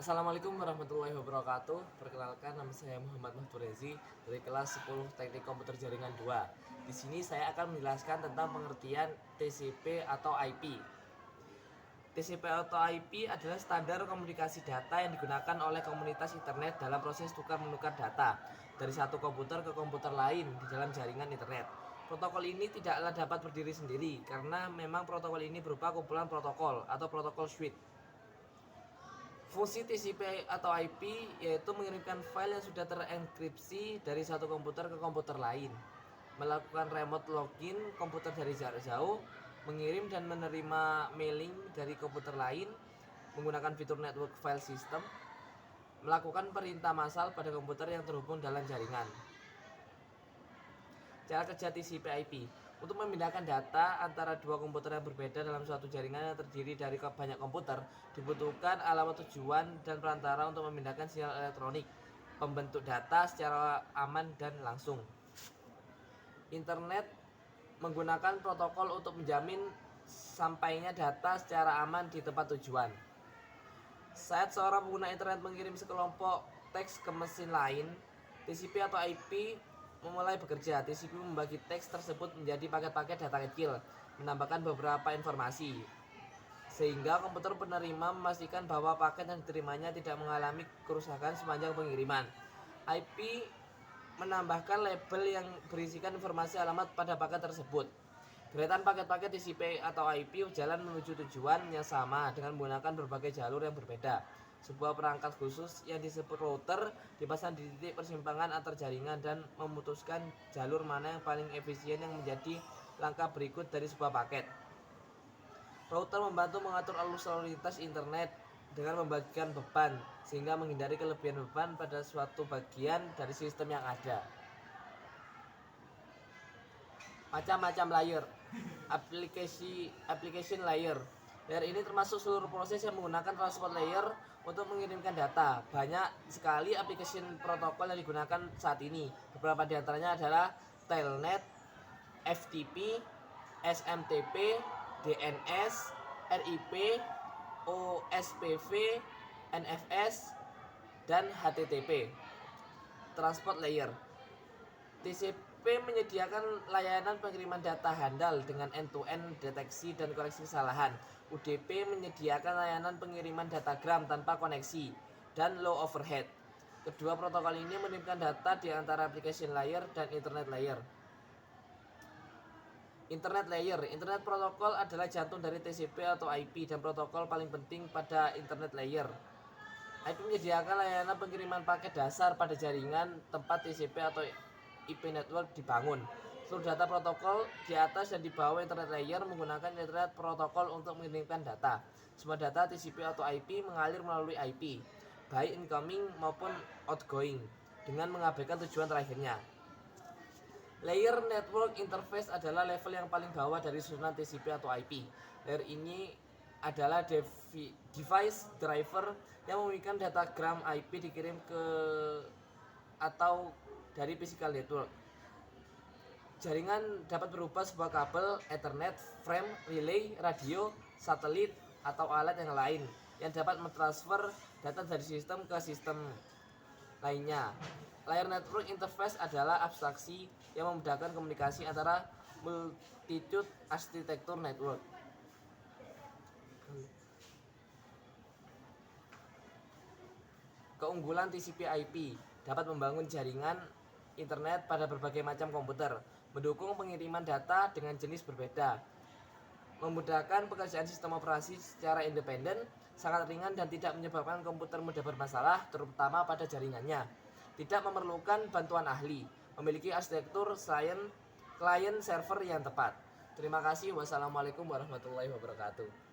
Assalamualaikum warahmatullahi wabarakatuh. Perkenalkan, nama saya Muhammad Mahfurezi dari kelas 10 Teknik Komputer Jaringan 2. Di sini saya akan menjelaskan tentang pengertian TCP atau IP. TCP atau IP adalah standar komunikasi data yang digunakan oleh komunitas internet dalam proses tukar-menukar data dari satu komputer ke komputer lain di dalam jaringan internet. Protokol ini tidaklah dapat berdiri sendiri karena memang protokol ini berupa kumpulan protokol atau protokol suite. Fungsi TCP atau IP yaitu mengirimkan file yang sudah terenkripsi dari satu komputer ke komputer lain, melakukan remote login komputer dari jarak jauh, mengirim dan menerima mailing dari komputer lain, menggunakan fitur network file system, melakukan perintah massal pada komputer yang terhubung dalam jaringan. Cara kerja TCP/IP untuk memindahkan data antara dua komputer yang berbeda dalam suatu jaringan yang terdiri dari banyak komputer, dibutuhkan alamat tujuan dan perantara untuk memindahkan sinyal elektronik, pembentuk data secara aman dan langsung. Internet menggunakan protokol untuk menjamin sampainya data secara aman di tempat tujuan. Saat seorang pengguna internet mengirim sekelompok teks ke mesin lain, TCP atau IP memulai bekerja. TCP membagi teks tersebut menjadi paket-paket data kecil, menambahkan beberapa informasi, sehingga komputer penerima memastikan bahwa paket yang diterimanya tidak mengalami kerusakan sepanjang pengiriman. IP menambahkan label yang berisikan informasi alamat pada paket tersebut. Deretan paket-paket TCP atau IP jalan menuju tujuan yang sama dengan menggunakan berbagai jalur yang berbeda. Sebuah perangkat khusus yang disebut router dipasang di titik persimpangan antar jaringan dan memutuskan jalur mana yang paling efisien yang menjadi langkah berikut dari sebuah paket. Router membantu mengatur arus lalu lintas internet dengan membagikan beban sehingga menghindari kelebihan beban pada suatu bagian dari sistem yang ada. Macam-macam layer. Application layer. Layer ini termasuk seluruh proses yang menggunakan transport layer untuk mengirimkan data. Banyak sekali application protokol yang digunakan saat ini. Beberapa di antaranya adalah Telnet, FTP, SMTP, DNS, RIP, OSPF, NFS, dan HTTP. Transport layer. TCP menyediakan layanan pengiriman data handal dengan end-to-end deteksi dan koreksi kesalahan. UDP menyediakan layanan pengiriman datagram tanpa koneksi dan low overhead. Kedua protokol ini mengirimkan data di antara application layer dan internet layer. Internet layer. Internet protokol adalah jantung dari TCP atau IP dan protokol paling penting pada internet layer. IP menyediakan layanan pengiriman paket dasar pada jaringan tempat TCP atau IP network dibangun. Seluruh data protokol di atas dan di bawah internet layer menggunakan internet protokol untuk mengirimkan data. Semua data TCP atau IP mengalir melalui IP, baik incoming maupun outgoing, dengan mengabaikan tujuan terakhirnya. Layer network interface adalah level yang paling bawah dari susunan TCP atau IP. Layer ini adalah device driver yang memungkinkan datagram IP dikirim ke atau dari physical network. Jaringan dapat berupa sebuah kabel, Ethernet, frame, relay, radio, satelit, atau alat yang lain yang dapat mentransfer data dari sistem ke sistem lainnya. Layer network interface adalah abstraksi yang memudahkan komunikasi antara multitude arsitektur network. Keunggulan TCP/IP dapat membangun jaringan internet pada berbagai macam komputer, mendukung pengiriman data dengan jenis berbeda, memudahkan pekerjaan sistem operasi secara independen, sangat ringan dan tidak menyebabkan komputer mudah bermasalah, terutama pada jaringannya, tidak memerlukan bantuan ahli, memiliki arsitektur client server yang tepat. Terima kasih. Wassalamualaikum warahmatullahi wabarakatuh.